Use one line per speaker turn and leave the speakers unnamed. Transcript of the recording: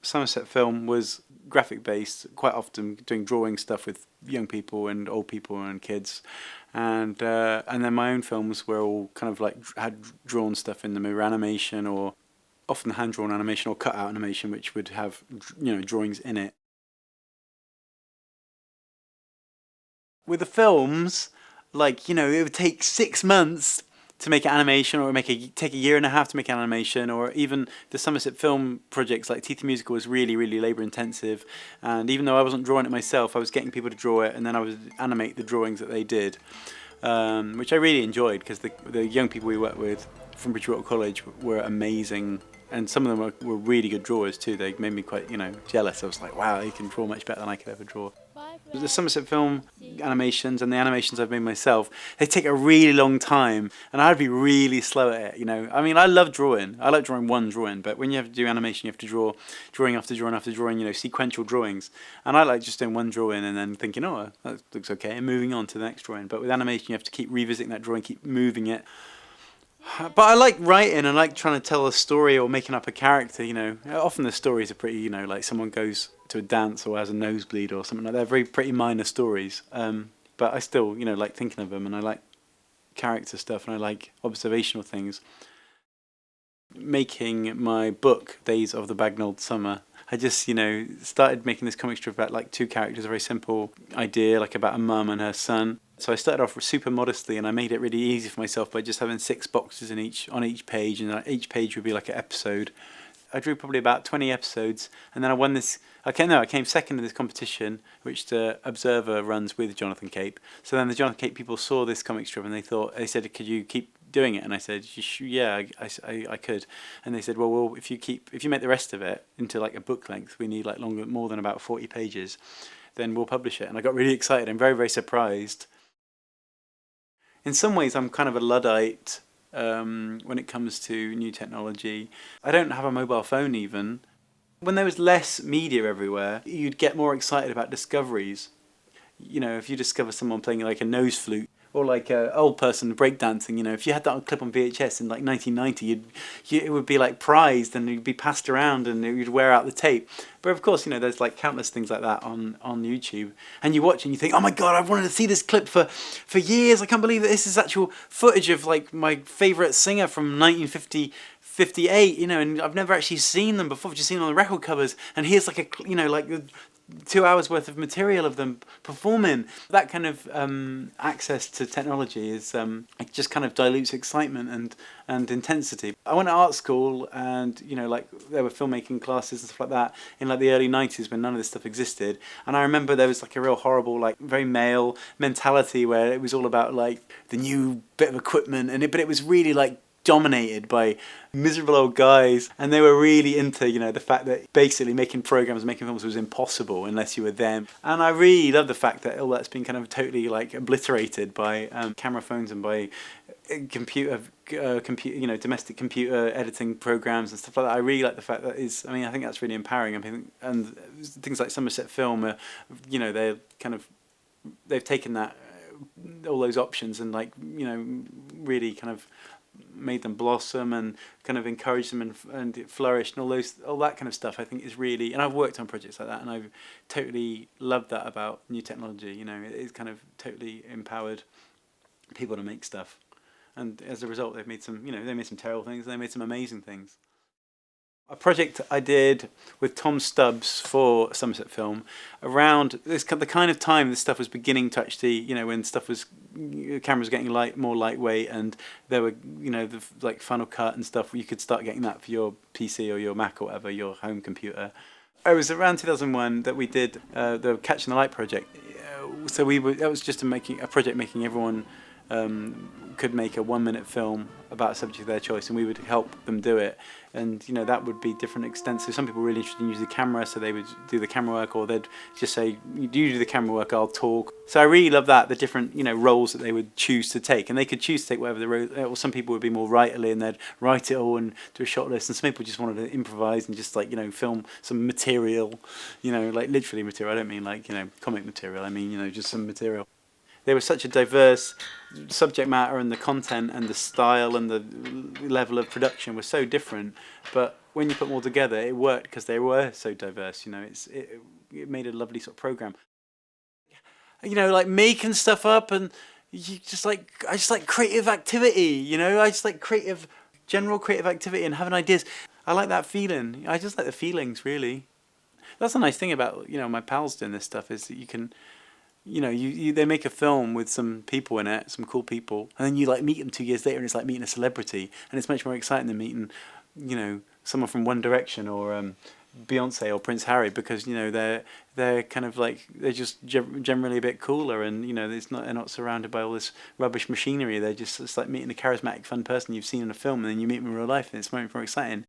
Somerset Film was graphic based, quite often doing drawing stuff with young people and old people and kids, and then my own films were all kind of like had drawn stuff in them, either animation or often hand drawn animation or cut out animation, which would have drawings in it. With the films, like it would take 6 months to make an animation, or take a year and a half to make an animation, or even the Somerset Film projects like Teeth Musical was really, really labour intensive. And even though I wasn't drawing it myself, I was getting people to draw it, and then I would animate the drawings that they did, which I really enjoyed because the young people we worked with from Bridgewater College were amazing. And some of them were really good drawers too. They made me quite, jealous. I was like, wow, you can draw much better than I could ever draw. The Somerset Film animations and the animations I've made myself, they take a really long time, and I'd be really slow at it. I mean, I love drawing. I like drawing one drawing, but when you have to do animation, you have to draw drawing after drawing after drawing, sequential drawings. And I like just doing one drawing and then thinking, oh, that looks okay, and moving on to the next drawing. But with animation, you have to keep revisiting that drawing, keep moving it. But I like writing. I like trying to tell a story or making up a character. Often the stories are pretty. Like someone goes to a dance or has a nosebleed or something like that. They're very pretty minor stories. But I still, like thinking of them, and I like character stuff, and I like observational things. Making my book, Days of the Bagnalled Summer, I just, started making this comic strip about like two characters, a very simple idea, like about a mum and her son. So I started off super modestly, and I made it really easy for myself by just having 6 boxes on each page, and each page would be like an episode. I drew probably about 20 episodes, and then I won this. I came second in this competition, which the Observer runs with Jonathan Cape. So then the Jonathan Cape people saw this comic strip, and they said, "Could you keep doing it?" And I said, "Yeah, I could." And they said, "Well, if you make the rest of it into like a book length, we need like more than about 40 pages, then we'll publish it." And I got really excited and very, very surprised. In some ways, I'm kind of a Luddite when it comes to new technology. I don't have a mobile phone even. When there was less media everywhere, you'd get more excited about discoveries. If you discover someone playing like a nose flute, or like an old person breakdancing, if you had that clip on VHS in like 1990, it would be like prized, and you'd be passed around, and you'd wear out the tape. But of course, there's like countless things like that on YouTube, and you watch and you think, oh my god, I've wanted to see this clip for years. I can't believe that this is actual footage of like my favourite singer from 1958, and I've never actually seen them before. I've just seen them on the record covers, and here's like like 2 hours worth of material of them performing. That kind of access to technology is it just kind of dilutes excitement and intensity. I went to art school, and like there were filmmaking classes and stuff like that in like the early 90s when none of this stuff existed. And I remember there was like a real horrible, like very male mentality where it was all about like the new bit of equipment, but it was really like dominated by miserable old guys, and they were really into the fact that basically making films was impossible unless you were them. And I really love the fact that all that's been kind of totally like obliterated by camera phones and by domestic computer editing programs and stuff like that. I really like the fact that I think that's really empowering. And things like Somerset Film, they've taken that all those options and really kind of made them blossom and kind of encouraged them and it flourished, and all that kind of stuff. I think is really, and I've worked on projects like that, and I've totally loved that about new technology. It's kind of totally empowered people to make stuff, and as a result, they've made some, they made some terrible things, and they made some amazing things. A project I did with Tom Stubbs for Somerset Film around the kind of time this stuff was beginning to actually, when stuff was, cameras were getting more lightweight, and there were, the like Final Cut and stuff, where you could start getting that for your PC or your Mac or whatever, your home computer. It was around 2001 that we did the Catching the Light project. So that was just a project making everyone could make a 1-minute film about a subject of their choice, and we would help them do it. And that would be different extents. So some people were really interested in using the camera, so they would do the camera work, or they'd just say, "You do the camera work, I'll talk." So I really love that, the different roles that they would choose to take, and they could choose to take whatever the role. Or some people would be more writerly, and they'd write it all and do a shot list. And some people just wanted to improvise and just film some material, like literally material. I don't mean like comic material. I mean just some material. they were such a diverse subject matter, and the content and the style and the level of production was so different. But when you put them all together, it worked because they were so diverse. You know, it made a lovely sort of program. You know, like making stuff up, and you just like I just like creative activity. You know, I just like general creative activity and having ideas. I like that feeling. I just like the feelings, really. That's the nice thing about, you know, my pals doing this stuff, is that you can, you know, they make a film with some people in it, some cool people, and then you like meet them 2 years later, and it's like meeting a celebrity, and it's much more exciting than meeting, you know, someone from One Direction or Beyonce or Prince Harry, because, you know, they're kind of like, they're just generally a bit cooler, and, you know, they're not surrounded by all this rubbish machinery. They're just, it's like meeting a charismatic, fun person you've seen in a film, and then you meet them in real life, and it's much more exciting.